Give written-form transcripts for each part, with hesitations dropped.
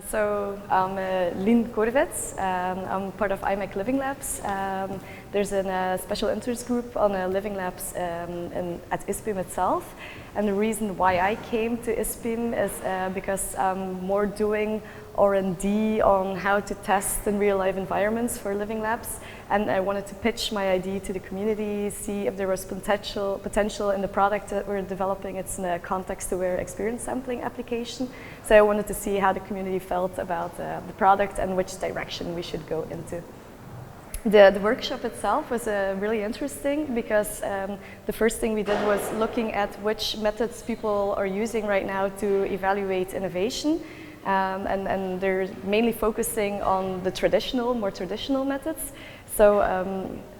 So I'm Lien Korvets. I'm part of IMEC Living Labs. There's a special interest group on Living Labs at ISPIM itself. And the reason why I came to ISPIM is because I'm more doing R&D on how to test in real-life environments for Living Labs. And I wanted to pitch my idea to the community, see if there was potential in the product that we're developing. It's in a context-aware experience sampling application. So I wanted to see how the community felt about the product and which direction we should go into. The workshop itself was really interesting because the first thing we did was looking at which methods people are using right now to evaluate innovation. And they're mainly focusing on the more traditional methods. So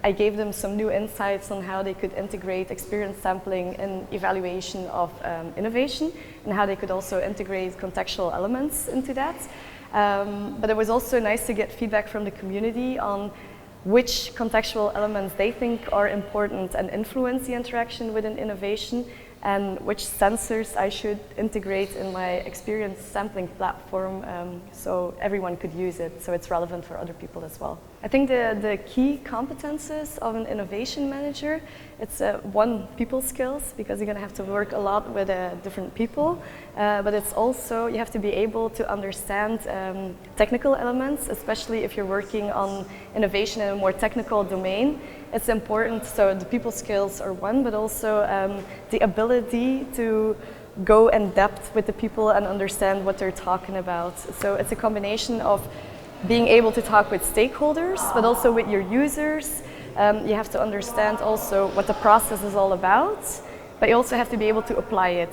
I gave them some new insights on how they could integrate experience sampling in evaluation of innovation and how they could also integrate contextual elements into that. But it was also nice to get feedback from the community on which contextual elements they think are important and influence the interaction with an innovation, and which sensors I should integrate in my experience sampling platform so everyone could use it, so it's relevant for other people as well. I think the key competences of an innovation manager, it's one, people skills, because you're going to have to work a lot with different people, but it's also, you have to be able to understand technical elements, especially if you're working on innovation in a more technical domain. It's important, so the people skills are one, but also the ability to go in depth with the people and understand what they're talking about. So it's a combination of being able to talk with stakeholders, but also with your users. You have to understand also what the process is all about, but you also have to be able to apply it,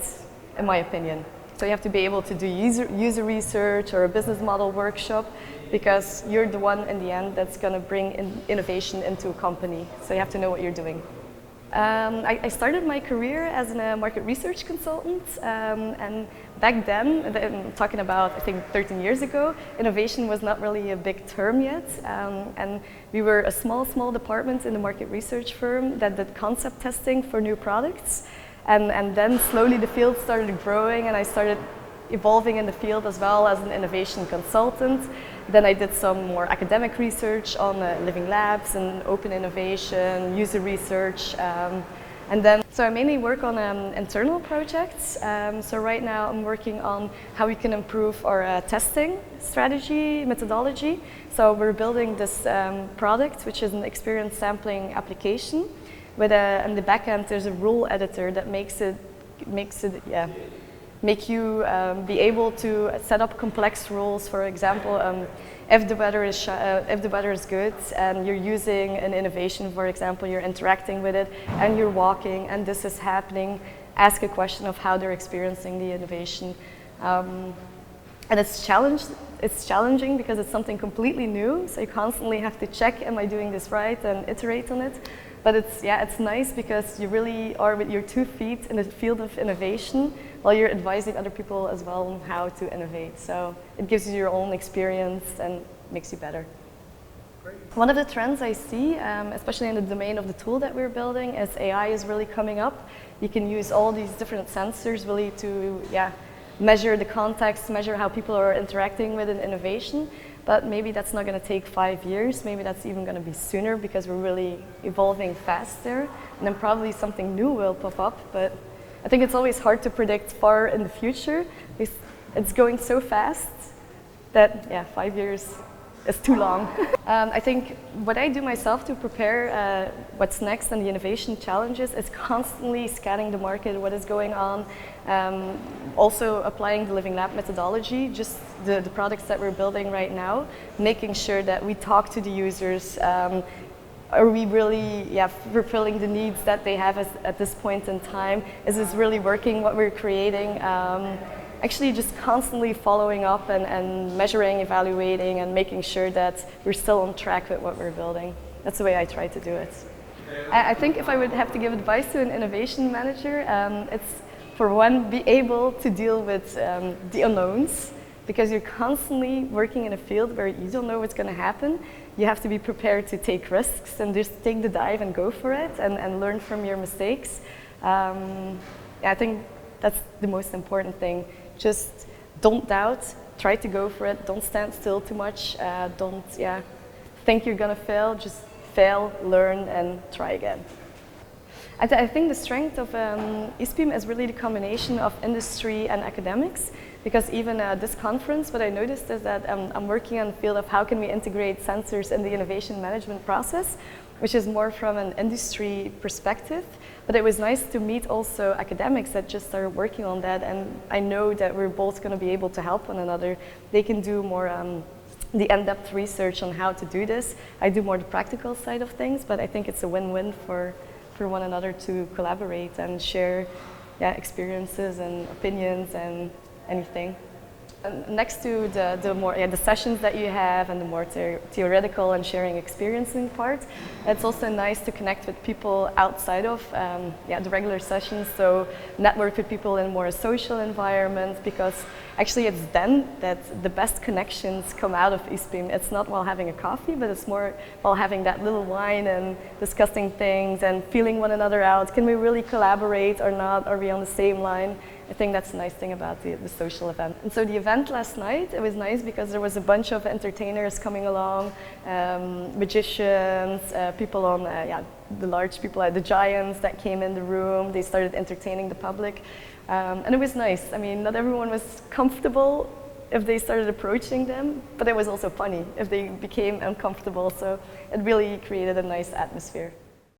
in my opinion. So you have to be able to do user research or a business model workshop, because you're the one in the end that's going to bring innovation into a company. So you have to know what you're doing. I started my career as a market research consultant, and back then, I'm talking about I think 13 years ago, innovation was not really a big term yet, and we were a small department in the market research firm that did concept testing for new products, and then slowly the field started growing, and I started evolving in the field as well as an innovation consultant. Then I did some more academic research on Living Labs and open innovation, user research, so I mainly work on internal projects. So right now I'm working on how we can improve our testing strategy, methodology. So we're building this product, which is an experience sampling application. With in the back end, there's a rule editor that makes you be able to set up complex rules. For example, if the weather is good and you're using an innovation, for example, you're interacting with it and you're walking and this is happening, ask a question of how they're experiencing the innovation. And it's challenging because it's something completely new, so you constantly have to check, am I doing this right, and iterate on it. But it's nice because you really are with your 2 feet in the field of innovation while you're advising other people as well on how to innovate. So it gives you your own experience and makes you better. Great. One of the trends I see, especially in the domain of the tool that we're building, is AI is really coming up. You can use all these different sensors really to measure the context, measure how people are interacting with an innovation. But maybe that's not going to take 5 years. Maybe that's even going to be sooner because we're really evolving faster. And then probably something new will pop up. But I think it's always hard to predict far in the future. It's going so fast that 5 years is too long. I think what I do myself to prepare what's next and the innovation challenges is constantly scanning the market, what is going on. Also applying the Living Lab methodology, just the products that we're building right now, making sure that we talk to the users. Are we really fulfilling the needs that they have at this point in time? Is this really working, what we're creating? Actually just constantly following up and measuring, evaluating, and making sure that we're still on track with what we're building. That's the way I try to do it. I think if I would have to give advice to an innovation manager, it's for one, be able to deal with the unknowns, because you're constantly working in a field where you don't know what's going to happen. You have to be prepared to take risks and just take the dive and go for it and learn from your mistakes. I think that's the most important thing. Just don't doubt, try to go for it. Don't stand still too much. Don't think you're gonna fail. Just fail, learn, and try again. I think the strength of ISPIM is really the combination of industry and academics, because even this conference, what I noticed is that I'm working on the field of how can we integrate sensors in the innovation management process, which is more from an industry perspective. But it was nice to meet also academics that just started working on that, and I know that we're both going to be able to help one another. They can do more the in-depth research on how to do this. I do more the practical side of things, but I think it's a win-win for one another to collaborate and share experiences and opinions and anything. And next to the sessions that you have and the more theoretical and sharing experiencing part, it's also nice to connect with people outside of the regular sessions, so network with people in more social environments, because actually it's then that the best connections come out of ISPIM. It's not while having a coffee, but it's more while having that little wine and discussing things and feeling one another out. Can we really collaborate or not? Are we on the same line? I think that's the nice thing about the social event. And so the event last night, it was nice because there was a bunch of entertainers coming along, magicians, people on, the large people, the giants that came in the room. They started entertaining the public. And it was nice. I mean, not everyone was comfortable if they started approaching them, but it was also funny if they became uncomfortable. So it really created a nice atmosphere.